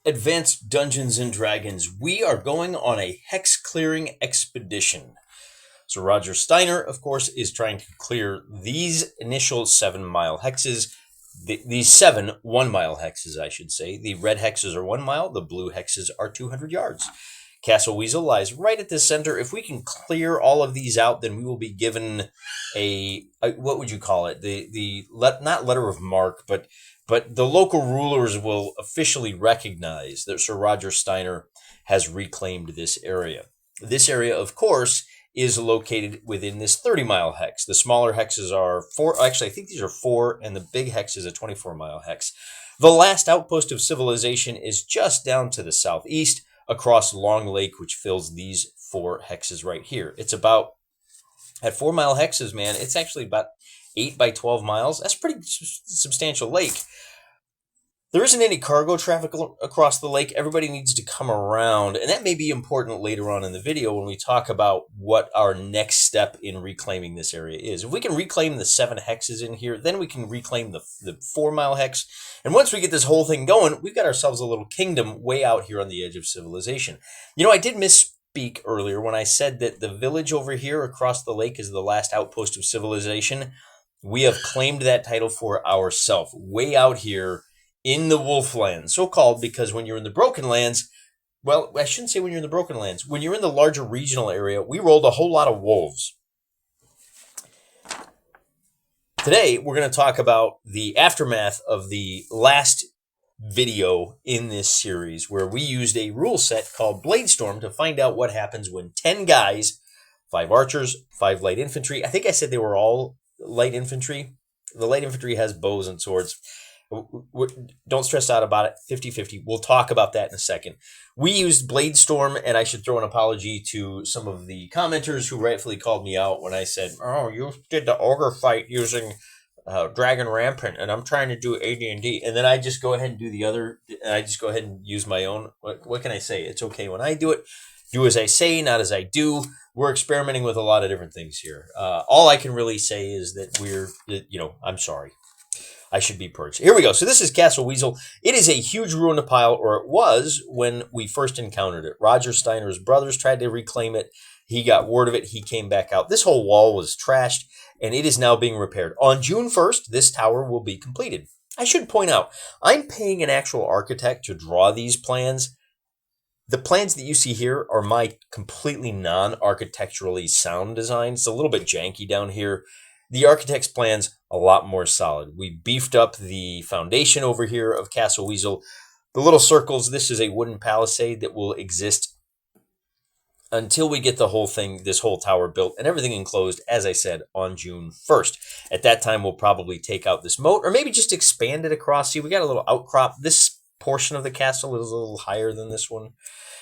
Advanced Dungeons and Dragons, we are going on a hex clearing expedition. So Roger Steiner, of course, is trying to clear these initial 7-mile hexes, these 7 1-mile hexes, I should say. The red hexes are 1 mile, the blue hexes are 200 yards. Castle Weasel lies right at the center. If we can clear all of these out, then we will be given a what would you call it? Not letter of mark, but the local rulers will officially recognize that Sir Roger Steiner has reclaimed this area. This area, of course, is located within this 30-mile hex. The smaller hexes are 4. Actually, I think these are 4, and the big hex is a 24-mile hex. The last outpost of civilization is just down to the southeast, across Long Lake, which fills these 4 hexes right here. It's about, at 4-mile hexes, man, it's actually about 8 by 12 miles. That's a pretty substantial lake. There isn't any cargo traffic across the lake. Everybody needs to come around, and that may be important later on in the video when we talk about what our next step in reclaiming this area is. If we can reclaim the 7 hexes in here, then we can reclaim the 4-mile hex, and once we get this whole thing going, we've got ourselves a little kingdom way out here on the edge of civilization. You know, I did misspeak earlier when I said that the village over here across the lake is the last outpost of civilization. We have claimed that title for ourselves, way out here in the Wolflands, so called because when you're in the Broken Lands, well, I shouldn't say when you're in the Broken Lands, when you're in the larger regional area, we rolled a whole lot of wolves. Today, we're going to talk about the aftermath of the last video in this series, where we used a rule set called Bladestorm to find out what happens when 10 guys, 5 archers, 5 light infantry, I think I said they were all light infantry. The light infantry has bows and swords. Don't stress out about it. 50-50. We'll talk about that in a second. We used Bladestorm, and I should throw an apology to some of the commenters who rightfully called me out when I said, "Oh, you did the ogre fight using Dragon Rampant, and I'm trying to do AD&D," and then I just go ahead and do the other. And I just go ahead and use my own. What can I say? It's okay when I do it. Do as I say, not as I do. We're experimenting with a lot of different things here. All I can really say is that I'm sorry. I should be purged. Here we go. So this is Castle Weasel. It is a huge ruined pile, or it was when we first encountered it. Roger Steiner's brothers tried to reclaim it. He got word of it. He came back out. This whole wall was trashed, and it is now being repaired. On June 1st, this tower will be completed. I should point out, I'm paying an actual architect to draw these plans. The plans that you see here are my completely non-architecturally sound design. It's a little bit janky down here. The architect's plan's a lot more solid. We beefed up the foundation over here of Castle Weasel. The little circles, this is a wooden palisade that will exist until we get the whole thing, this whole tower built and everything enclosed, as I said, on June 1st. At that time, we'll probably take out this moat or maybe just expand it across. See, we got a little outcrop. This portion of the castle is a little higher than this one.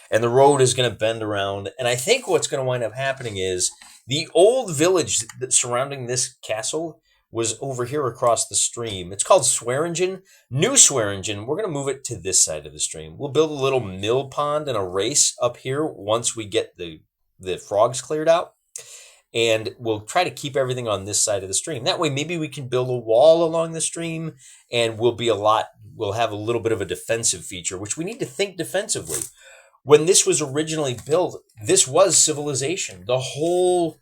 And the road is going to bend around. And I think what's going to wind up happening is the old village surrounding this castle was over here across the stream. It's called Swearingen. New Swearingen, we're going to move it to this side of the stream. We'll build a little mill pond and a race up here once we get the frogs cleared out. And we'll try to keep everything on this side of the stream. That way, maybe we can build a wall along the stream, and we'll have a little bit of a defensive feature, which we need to think defensively. When this was originally built, this was civilization. The whole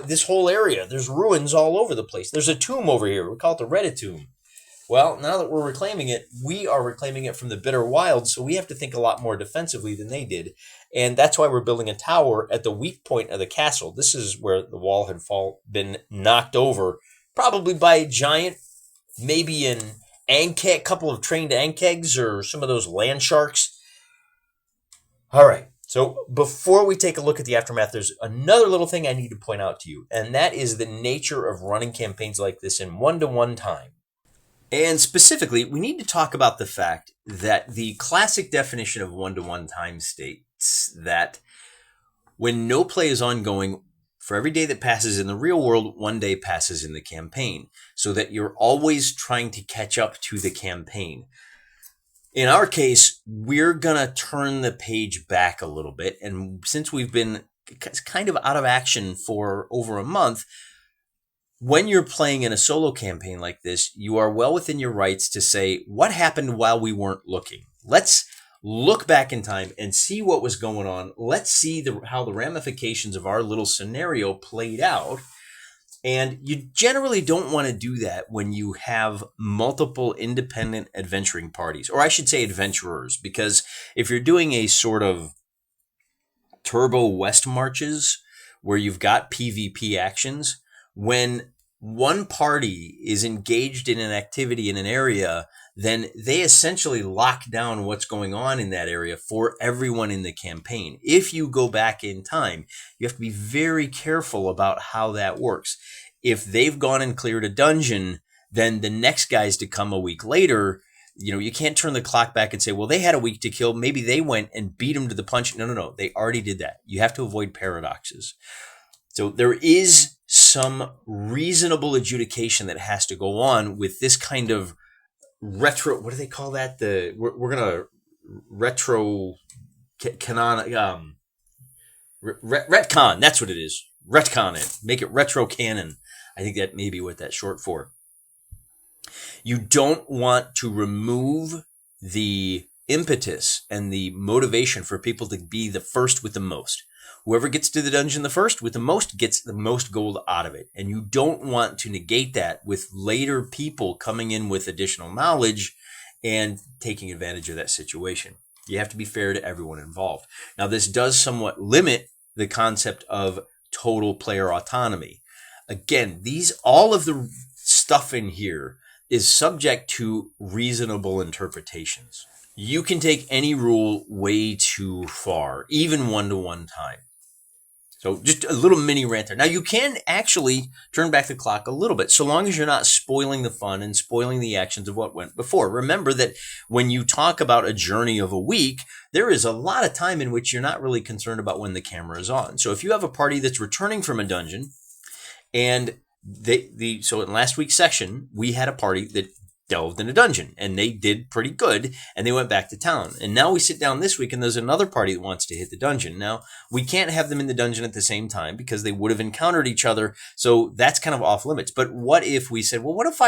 this whole area, there's ruins all over the place. There's a tomb over here. We call it the Reddit tomb. Well, now that we're reclaiming it, we are reclaiming it from the bitter wild, so we have to think a lot more defensively than they did. And that's why we're building a tower at the weak point of the castle. This is where the wall had been knocked over, probably by a giant, maybe an Ankeg, couple of trained Ankegs or some of those land sharks. All right, so before we take a look at the aftermath, there's another little thing I need to point out to you, and that is the nature of running campaigns like this in one-to-one time. And specifically, we need to talk about the fact that the classic definition of one-to-one time states that when no play is ongoing, for every day that passes in the real world, 1 day passes in the campaign, so that you're always trying to catch up to the campaign. In our case, we're going to turn the page back a little bit. And since we've been kind of out of action for over a month, when you're playing in a solo campaign like this, you are well within your rights to say, what happened while we weren't looking? Let's look back in time and see what was going on. Let's see how the ramifications of our little scenario played out. And you generally don't want to do that when you have multiple independent adventuring parties, or I should say adventurers, because if you're doing a sort of turbo west marches where you've got PvP actions, when one party is engaged in an activity in an area, then they essentially lock down what's going on in that area for everyone in the campaign. If you go back in time, you have to be very careful about how that works. If they've gone and cleared a dungeon, then the next guys to come a week later, you can't turn the clock back and say, well, they had a week to kill. Maybe they went and beat them to the punch. No. They already did that. You have to avoid paradoxes. So there is some reasonable adjudication that has to go on with this kind of retro. What do they call that? We're gonna retro canon retcon. That's what it is. Retcon it. Make it retro canon. I think that may be what that's short for. You don't want to remove the impetus and the motivation for people to be the first with the most. Whoever gets to the dungeon the first with the most gets the most gold out of it. And you don't want to negate that with later people coming in with additional knowledge and taking advantage of that situation. You have to be fair to everyone involved. Now, this does somewhat limit the concept of total player autonomy. Again, all of the stuff in here is subject to reasonable interpretations. You can take any rule way too far, even one-to-one time. So just a little mini rant there. Now, you can actually turn back the clock a little bit, so long as you're not spoiling the fun and spoiling the actions of what went before. Remember that when you talk about a journey of a week, there is a lot of time in which you're not really concerned about when the camera is on. So if you have a party that's returning from a dungeon, and so in last week's session, we had a party that delved in a dungeon, and they did pretty good, and they went back to town. And now we sit down this week, and there's another party that wants to hit the dungeon. Now, we can't have them in the dungeon at the same time because they would have encountered each other, so that's kind of off limits. But what if we said, well, what if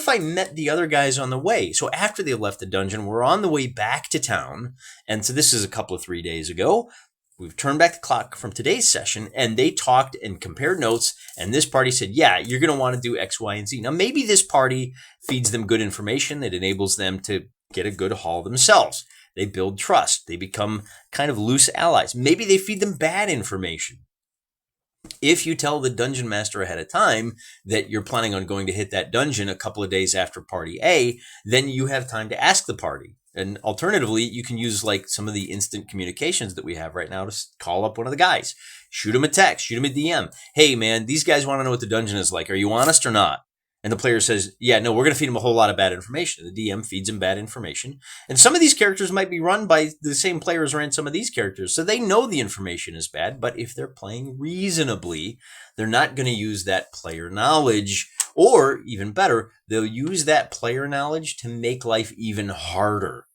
I met the other guys on the way? So after they left the dungeon, we're on the way back to town, and so this is a couple of 3 days ago. We've turned back the clock from today's session, and they talked and compared notes, and this party said, yeah, you're going to want to do X, Y, and Z. Now, maybe this party feeds them good information that enables them to get a good haul themselves. They build trust. They become kind of loose allies. Maybe they feed them bad information. If you tell the dungeon master ahead of time that you're planning on going to hit that dungeon a couple of days after party A, then you have time to ask the party. And alternatively, you can use like some of the instant communications that we have right now to call up one of the guys, shoot him a text, shoot him a DM. Hey, man, these guys want to know what the dungeon is like. Are you honest or not? And the player says, yeah, no, we're going to feed him a whole lot of bad information. The DM feeds him bad information. And some of these characters might be run by the same players ran some of these characters. So they know the information is bad, but if they're playing reasonably, they're not going to use that player knowledge. Or even better, they'll use that player knowledge to make life even harder.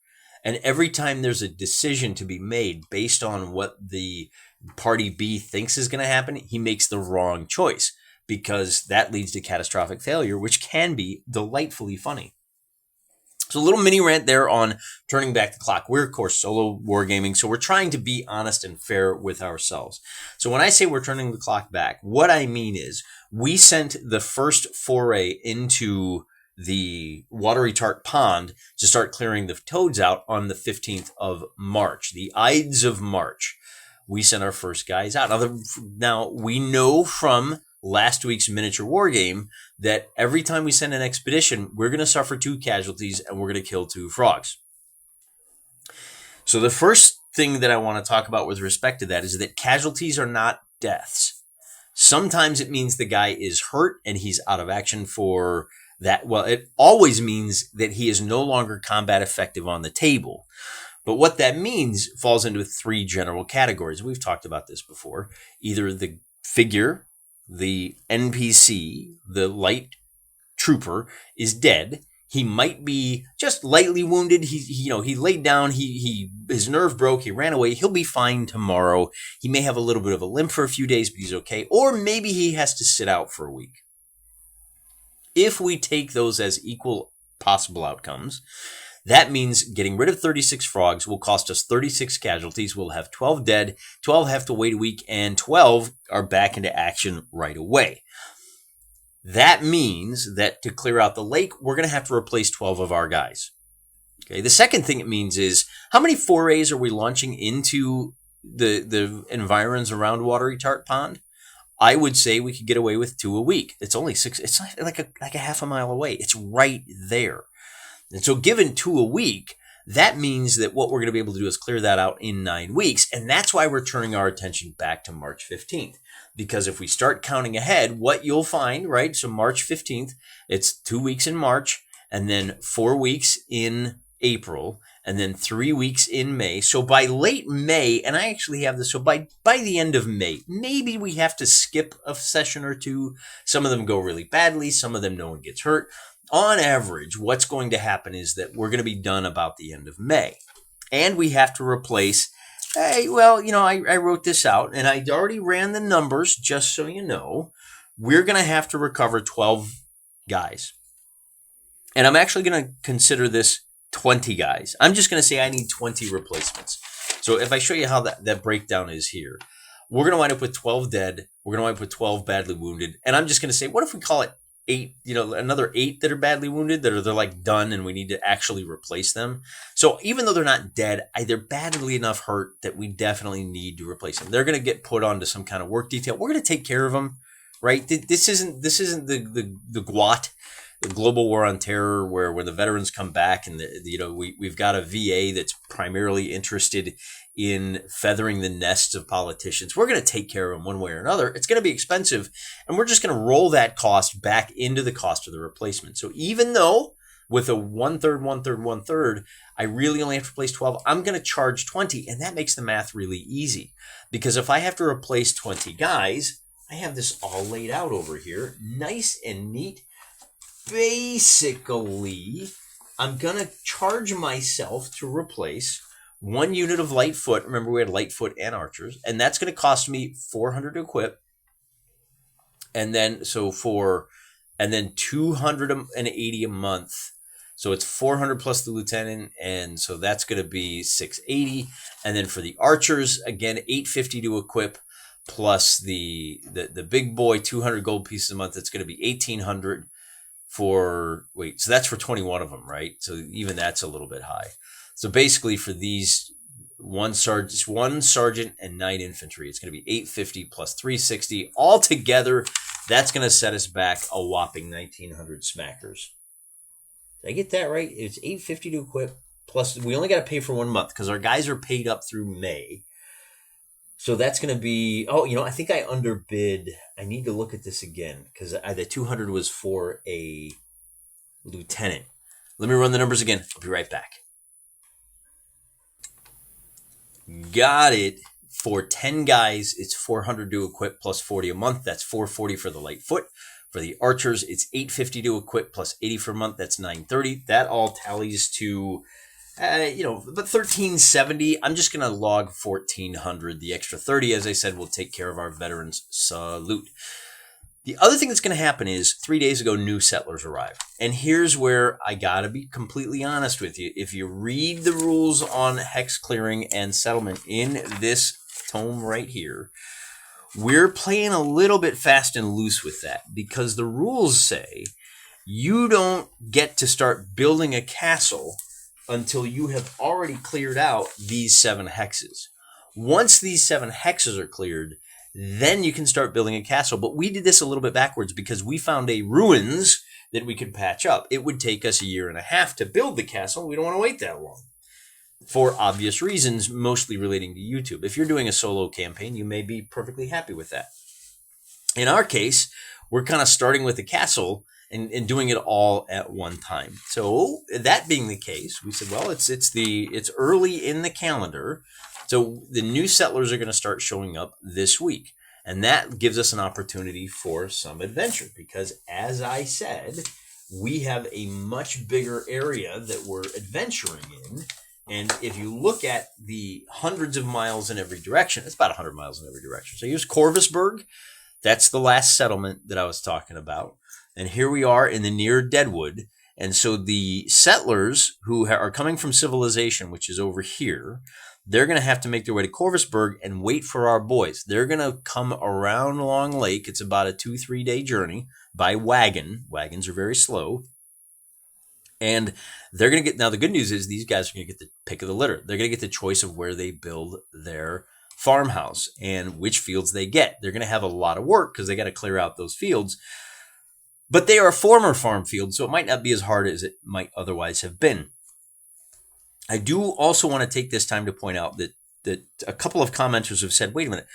And every time there's a decision to be made based on what the party B thinks is going to happen, he makes the wrong choice because that leads to catastrophic failure, which can be delightfully funny. So a little mini rant there on turning back the clock. We're, of course, solo wargaming, so we're trying to be honest and fair with ourselves. So when I say we're turning the clock back, what I mean is we sent the first foray into the watery tart pond to start clearing the toads out on the 15th of March, the Ides of March. We sent our first guys out. Now we know from last week's miniature war game that every time we send an expedition, we're going to suffer 2 casualties and we're going to kill 2 frogs. So the first thing that I want to talk about with respect to that is that casualties are not deaths. Sometimes it means the guy is hurt and he's out of action for that. Well, it always means that he is no longer combat effective on the table. But what that means falls into 3 general categories. We've talked about this before. Either the figure, the NPC, the light trooper is dead. He might be just lightly wounded. He laid down. His nerve broke. He ran away. He'll be fine tomorrow. He may have a little bit of a limp for a few days, but he's okay. Or maybe he has to sit out for a week. If we take those as equal possible outcomes, That means getting rid of 36 frogs will cost us 36 casualties. We'll have 12 dead, 12 have to wait a week, and 12 are back into action right away. That means that to clear out the lake, we're going to have to replace 12 of our guys. Okay. The second thing it means is, how many forays are we launching into the environs around Watery Tart Pond? I would say we could get away with 2 a week. It's only 6. It's like a half a mile away. It's right there. And so given 2 a week, that means that what we're going to be able to do is clear that out in 9 weeks. And that's why we're turning our attention back to March 15th. Because if we start counting ahead, what you'll find, right? So March 15th, it's 2 weeks in March, and then 4 weeks in April, and then 3 weeks in May. So by late May, and I actually have this, so by the end of May, maybe we have to skip a session or two. Some of them go really badly. Some of them no one gets hurt. On average, what's going to happen is that we're going to be done about the end of May. And we have to replace, hey, well, I wrote this out, and I already ran the numbers, just so you know. We're going to have to recover 12 guys. And I'm actually going to consider this 20 guys. I'm just going to say I need 20 replacements. So if I show you how that breakdown is here, we're going to wind up with 12 dead. We're going to wind up with 12 badly wounded. And I'm just going to say, what if we call it 8, another 8 that are badly wounded, they're like done, and we need to actually replace them. So even though they're not dead, they're badly enough hurt that we definitely need to replace them. They're going to get put onto some kind of work detail. We're going to take care of them, right? This isn't the GWOT, the Global War on Terror, where when the veterans come back and we've got a VA that's primarily interested in feathering the nests of politicians. We're going to take care of them one way or another. It's going to be expensive, and we're just going to roll that cost back into the cost of the replacement. So even though with a 1/3, 1/3, 1/3, I really only have to replace 12, I'm going to charge 20, and that makes the math really easy. Because if I have to replace 20 guys, I have this all laid out over here, nice and neat. Basically, I'm going to charge myself to replace 1 unit of light foot. Remember, we had light foot and archers, and that's going to cost me 400 to equip. And then 280 a month. So it's 400 plus the lieutenant, and so that's going to be 680. And then for the archers, again, 850 to equip, plus the big boy 200 gold pieces a month. It's going to be 1800. So that's for 21 of them, right? So even that's a little bit high. So basically for these one sergeant and 9 infantry, it's going to be 850 plus 360. Altogether, that's going to set us back a whopping 1900 smackers. Did I get that right? It's 850 to equip, plus we only got to pay for 1 month because our guys are paid up through May. So that's going to be, I think I underbid. I need to look at this again because the 200 was for a lieutenant. Let me run the numbers again. I'll be right back. Got it. For 10 guys, it's 400 to equip plus 40 a month. That's 440 for the light foot. For the archers, it's 850 to equip plus 80 for a month. That's 930. That all tallies to but 1370. I'm just going to log 1400. The extra 30, as I said, will take care of our veterans. Salute. The other thing that's going to happen is 3 days ago, new settlers arrived. And here's where I got to be completely honest with you. If you read the rules on hex clearing and settlement in this tome right here, we're playing a little bit fast and loose with that because the rules say you don't get to start building a castle until you have already cleared out these 7 hexes. Once these 7 hexes are cleared, then you can start building a castle. But we did this a little bit backwards because we found a ruins that we could patch up. It would take us 1.5 years to build the castle. We don't want to wait that long for obvious reasons, mostly relating to YouTube. If you're doing a solo campaign, you may be perfectly happy with that. In our case, we're kind of starting with the castle and doing it all at one time. So that being the case, we said, well, it's early in the calendar. So the new settlers are going to start showing up this week. And that gives us an opportunity for some adventure because, as I said, we have a much bigger area that we're adventuring in. And if you look at the hundreds of miles in every direction, it's about 100 miles in every direction. So here's Corvusburg. That's the last settlement that I was talking about. And here we are in the near Deadwood. And so the settlers who are coming from civilization, which is over here, they're going to have to make their way to Corvusberg and wait for our boys. They're going to come around Long Lake. It's about a 2-3 day journey by wagon. Wagons are very slow. And they're going to get, now the good news is these guys are going to get the pick of the litter. They're going to get the choice of where they build their farmhouse and which fields they get. They're going to have a lot of work because they got to clear out those fields. But they are former farm fields, so it might not be as hard as it might otherwise have been. I do also want to take this time to point out that a couple of commenters have said, wait a minute,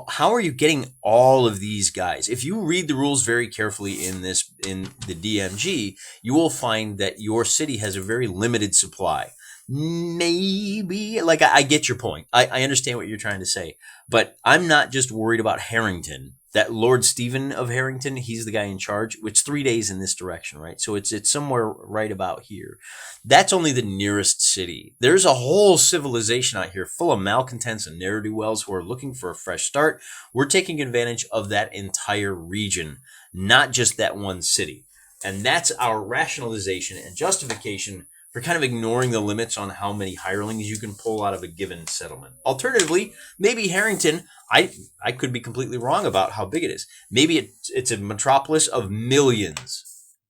how are you getting all of these guys? If you read the rules very carefully in the DMG, you will find that your city has a very limited supply. Maybe, like, I get your point. I understand what you're trying to say, but I'm not just worried about Harrington. That Lord Stephen of Harrington, he's the guy in charge, which 3 days in this direction, right? So it's somewhere right about here. That's only the nearest city. There's a whole civilization out here full of malcontents and ne'er-do-wells who are looking for a fresh start. We're taking advantage of that entire region, not just that one city. And that's our rationalization and justification for kind of ignoring the limits on how many hirelings you can pull out of a given settlement. Alternatively, maybe Harrington, I could be completely wrong about how big it is. Maybe it's a metropolis of millions.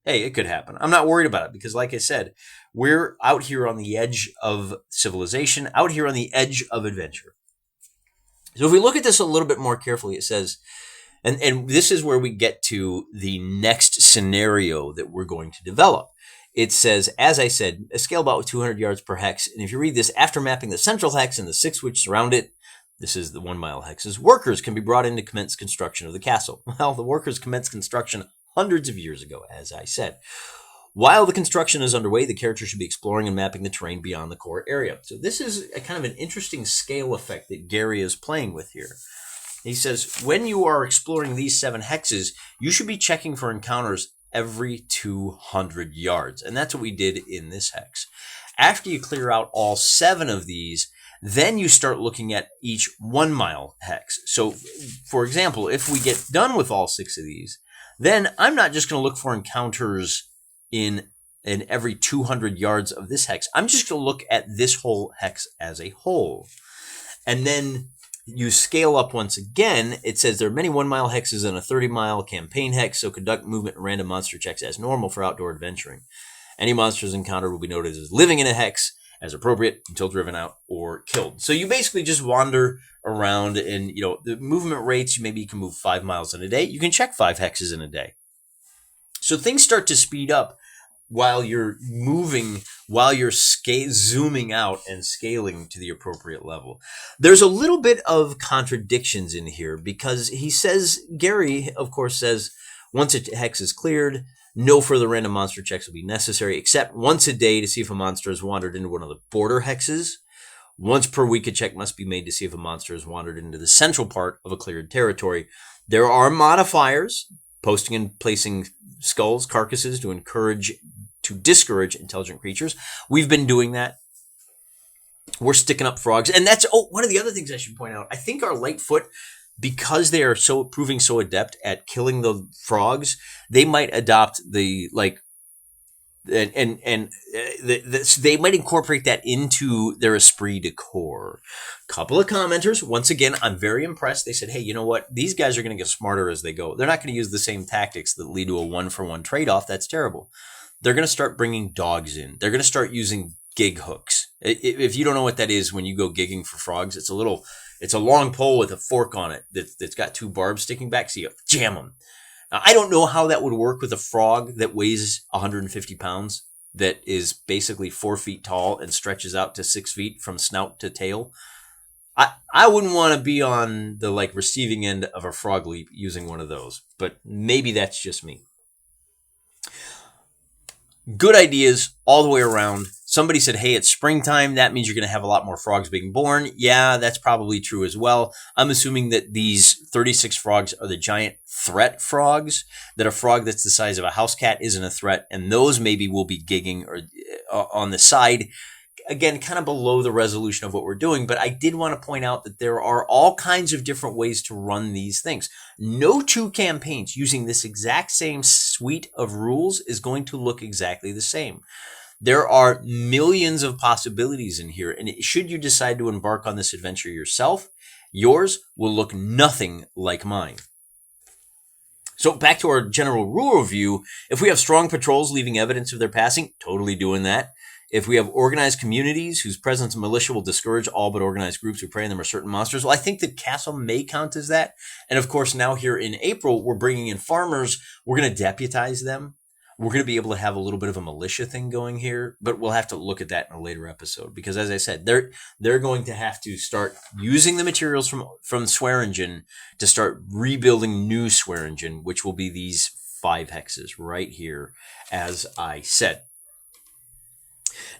Hey, it could happen. I'm not worried about it because, like I said, we're out here on the edge of civilization, out here on the edge of adventure. So if we look at this a little bit more carefully, it says, and this is where we get to the next scenario that we're going to develop. It says, as I said, a scale about 200 yards per hex. And if you read this, after mapping the central hex and the 6 which surround it, this is the 1 mile hexes, workers can be brought in to commence construction of the castle. Well, the workers commenced construction hundreds of years ago, as I said. While the construction is underway, the character should be exploring and mapping the terrain beyond the core area. So this is a kind of an interesting scale effect that Gary is playing with here. He says, when you are exploring these 7 hexes, you should be checking for encounters every 200 yards. And that's what we did in this hex. After you clear out all 7 of these, then you start looking at each 1 mile hex. So, for example, if we get done with all 6 of these, then I'm not just going to look for encounters in every 200 yards of this hex. I'm just going to look at this whole hex as a whole. And then you scale up once again. It says there are many 1 mile hexes and a 30 mile campaign hex, so conduct movement and random monster checks as normal for outdoor adventuring. Any monsters encountered will be noted as living in a hex as appropriate until driven out or killed. So you basically just wander around and, the movement rates, maybe you can move 5 miles in a day. You can check 5 hexes in a day. So things start to speed up while you're moving, while you're zooming out and scaling to the appropriate level. There's a little bit of contradictions in here because he says, Gary, of course, says, once a hex is cleared, no further random monster checks will be necessary, except once a day to see if a monster has wandered into one of the border hexes. Once per week, a check must be made to see if a monster has wandered into the central part of a cleared territory. There are modifiers, posting and placing skulls, carcasses to discourage intelligent creatures. We've been doing that. We're sticking up frogs. And that's, one of the other things I should point out. I think our Lightfoot, because they are proving so adept at killing the frogs, they might adopt they might incorporate that into their esprit de corps. Couple of commenters, once again, I'm very impressed. They said, hey, you know what? These guys are going to get smarter as they go. They're not going to use the same tactics that lead to a 1-for-1 trade-off. That's terrible. They're going to start bringing dogs in. They're going to start using gig hooks. If you don't know what that is, when you go gigging for frogs, it's a long pole with a fork on it that's got 2 barbs sticking back, so you jam them. Now, I don't know how that would work with a frog that weighs 150 pounds, that is basically 4 feet tall and stretches out to 6 feet from snout to tail. I wouldn't want to be on the receiving end of a frog leap using one of those, but maybe that's just me. Good ideas all the way around. Somebody said, hey, it's springtime. That means you're going to have a lot more frogs being born. Yeah, that's probably true as well. I'm assuming that these 36 frogs are the giant threat frogs, that a frog that's the size of a house cat isn't a threat, and those maybe will be gigging or on the side, again, kind of below the resolution of what we're doing, but I did want to point out that there are all kinds of different ways to run these things. No two campaigns using this exact same suite of rules is going to look exactly the same. There are millions of possibilities in here, and should you decide to embark on this adventure yourself, yours will look nothing like mine. So back to our general rule review. If we have strong patrols leaving evidence of their passing, totally doing that. If we have organized communities whose presence and militia will discourage all but organized groups who prey on them or certain monsters, well, I think the castle may count as that. And of course, now here in April, we're bringing in farmers. We're going to deputize them. We're going to be able to have a little bit of a militia thing going here, but we'll have to look at that in a later episode because, as I said, they're going to have to start using the materials from Swearingen to start rebuilding new Swearingen, which will be these 5 hexes right here, as I said.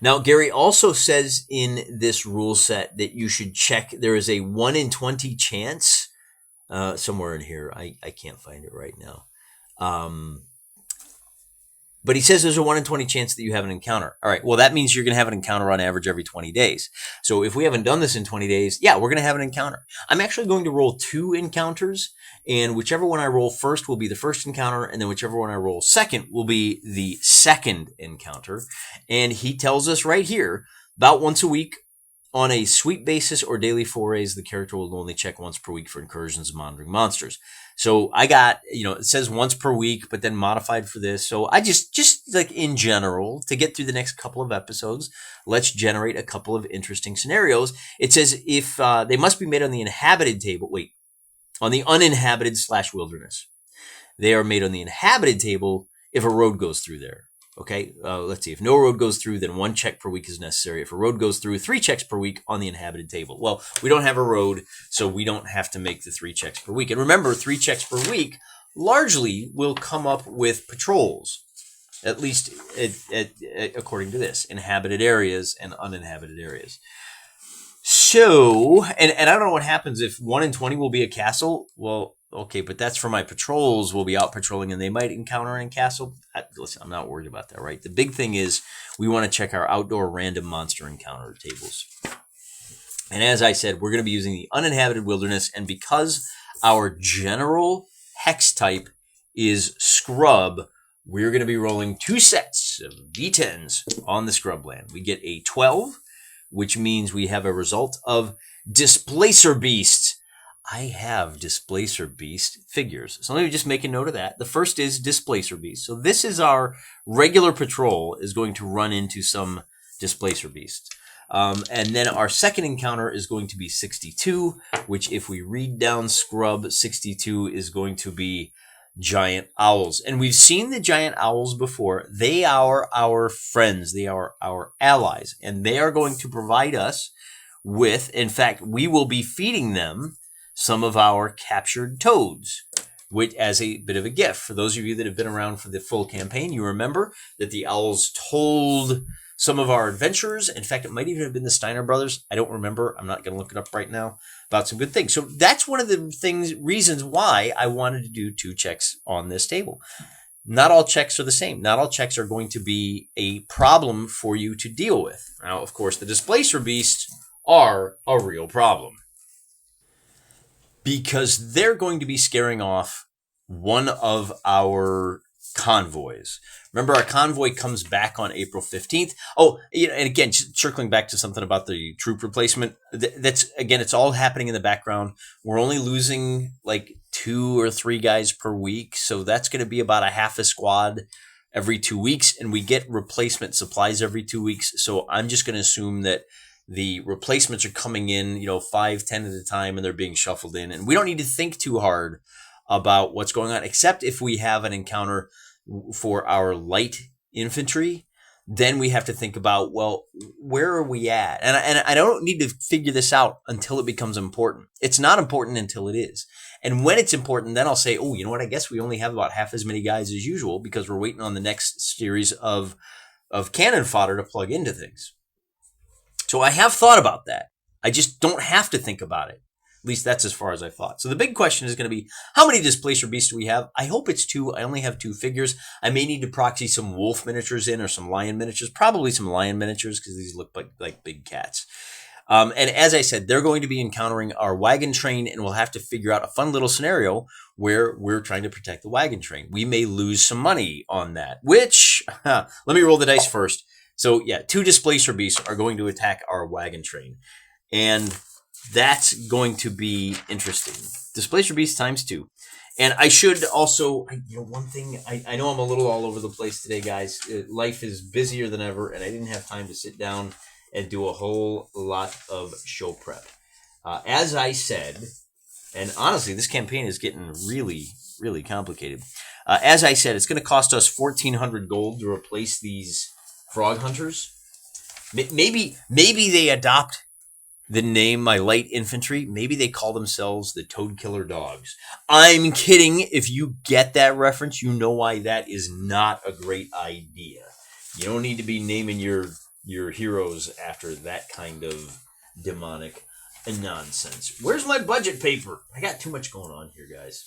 Now, Gary also says in this rule set that you should check. There is a 1 in 20 chance somewhere in here. I can't find it right now. But he says there's a 1 in 20 chance that you have an encounter. All right, well, that means you're going to have an encounter on average every 20 days. So if we haven't done this in 20 days, yeah, we're going to have an encounter. I'm actually going to roll 2 encounters, and whichever one I roll first will be the first encounter, and then whichever one I roll second will be the second encounter. And he tells us right here, about once a week, on a sweep basis or daily forays, the character will only check once per week for incursions and monitoring monsters. So I got, it says once per week, but then modified for this. So I just like in general, to get through the next couple of episodes, let's generate a couple of interesting scenarios. It says if they must be made on the inhabited table, on the uninhabited/wilderness. They are made on the inhabited table if a road goes through there. Okay, let's see. If no road goes through, then 1 check per week is necessary. If a road goes through, 3 checks per week on the inhabited table. Well, we don't have a road, so we don't have to make the 3 checks per week. And remember, 3 checks per week largely will come up with patrols, at least according to this, inhabited areas and uninhabited areas. So, and I don't know what happens if 1 in 20 will be a castle. Well, okay, but that's for my patrols. We'll be out patrolling and they might encounter in castle. Listen, I'm not worried about that, right? The big thing is we want to check our outdoor random monster encounter tables. And as I said, we're going to be using the uninhabited wilderness. And because our general hex type is scrub, we're going to be rolling 2 sets of D10s on the scrubland. We get a 12, which means we have a result of Displacer Beast. I have Displacer Beast figures. So let me just make a note of that. The first is Displacer Beast. So this is our regular patrol is going to run into some Displacer Beasts. And then our second encounter is going to be 62, which if we read down Scrub, 62 is going to be giant owls. And we've seen the giant owls before. They are our friends. They are our allies. And they are going to provide us with, in fact, we will be feeding them some of our captured toads, which as a bit of a gift. For those of you that have been around for the full campaign, you remember that the owls told some of our adventurers, in fact, it might even have been the Steiner brothers, I don't remember, I'm not going to look it up right now, about some good things. So that's one of the reasons why I wanted to do 2 checks on this table. Not all checks are the same. Not all checks are going to be a problem for you to deal with. Now, of course, the Displacer Beasts are a real problem, because they're going to be scaring off one of our convoys. Remember, our convoy comes back on April 15th. Oh, and again, circling back to something about the troop replacement, it's all happening in the background. We're only losing like 2 or 3 guys per week, so that's going to be about a half a squad every 2 weeks, and we get replacement supplies every 2 weeks, so I'm just going to assume that the replacements are coming in, 5, 10 at a time, and they're being shuffled in. And we don't need to think too hard about what's going on, except if we have an encounter for our light infantry. Then we have to think about, well, where are we at? And I don't need to figure this out until it becomes important. It's not important until it is. And when it's important, then I'll say, oh, you know what? I guess we only have about half as many guys as usual because we're waiting on the next series of cannon fodder to plug into things. So I have thought about that. I just don't have to think about it. At least that's as far as I thought. So the big question is going to be, how many Displacer Beasts do we have? I hope it's 2. I only have 2 figures. I may need to proxy some wolf miniatures in or some lion miniatures. Probably some lion miniatures because these look like big cats. And as I said, they're going to be encountering our wagon train, and we'll have to figure out a fun little scenario where we're trying to protect the wagon train. We may lose some money on that, which, let me roll the dice first. So yeah, 2 Displacer Beasts are going to attack our wagon train. And that's going to be interesting. Displacer Beast times 2. And I should also, one thing, I know I'm a little all over the place today, guys. Life is busier than ever, and I didn't have time to sit down and do a whole lot of show prep. As I said, and honestly, this campaign is getting really, really complicated. As I said, it's going to cost us 1,400 gold to replace these frog hunters. Maybe they adopt the name My Light Infantry. Maybe they call themselves the Toad Killer Dogs. I'm kidding. If you get that reference, you know why that is not a great idea. You don't need to be naming your heroes after that kind of demonic nonsense. Where's my budget paper? I got too much going on here, guys.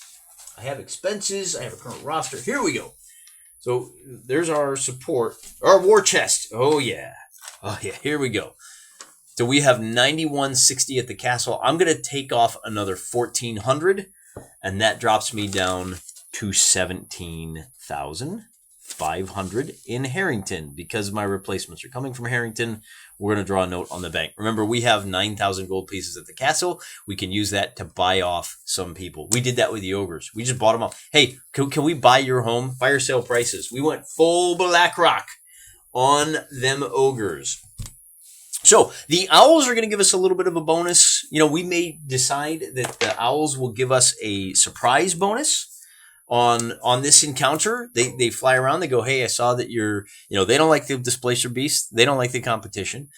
I have expenses. I have a current roster. Here we go. So there's our support. Our war chest. Oh, yeah. Here we go. So we have 9160 at the castle. I'm going to take off another 1,400, and that drops me down to 17,500 in Harrington. Because my replacements are coming from Harrington, we're going to draw a note on the bank. Remember, we have 9,000 gold pieces at the castle. We can use that to buy off some people. We did that with the ogres. We just bought them off. Hey, can we buy your home? Fire sale prices. We went full Black Rock on them ogres. So the owls are going to give us a little bit of a bonus. We may decide that the owls will give us a surprise bonus on this encounter. They fly around. They go, hey, I saw that you're, they don't like the Displacer Beasts. They don't like the competition.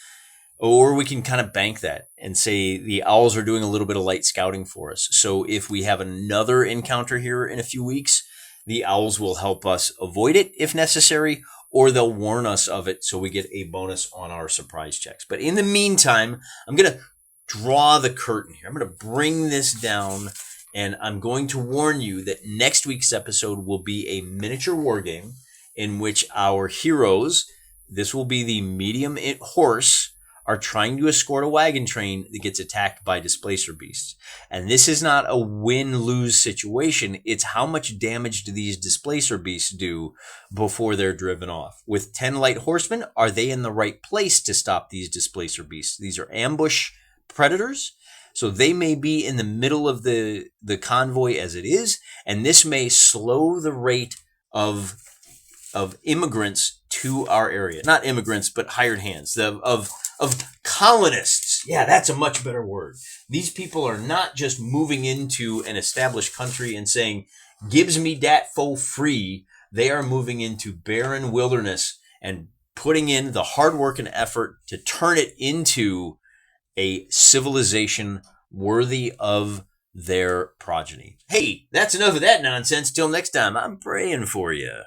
Or we can kind of bank that and say the owls are doing a little bit of light scouting for us. So if we have another encounter here in a few weeks, the owls will help us avoid it if necessary, or they'll warn us of it so we get a bonus on our surprise checks. But in the meantime, I'm going to draw the curtain here. I'm going to bring this down, and I'm going to warn you that next week's episode will be a miniature war game in which our heroes, this will be the medium horse, are trying to escort a wagon train that gets attacked by Displacer Beasts. And this is not a win-lose situation. It's how much damage do these Displacer Beasts do before they're driven off. With 10 light horsemen, are they in the right place to stop these Displacer Beasts? These are ambush predators. So they may be in the middle of the convoy as it is, and this may slow the rate of immigrants to our area. Not immigrants, but hired hands, of colonists. Yeah, that's a much better word. These people are not just moving into an established country and saying, gives me dat for free. They are moving into barren wilderness and putting in the hard work and effort to turn it into a civilization worthy of their progeny. Hey, that's enough of that nonsense. Till next time, I'm praying for you.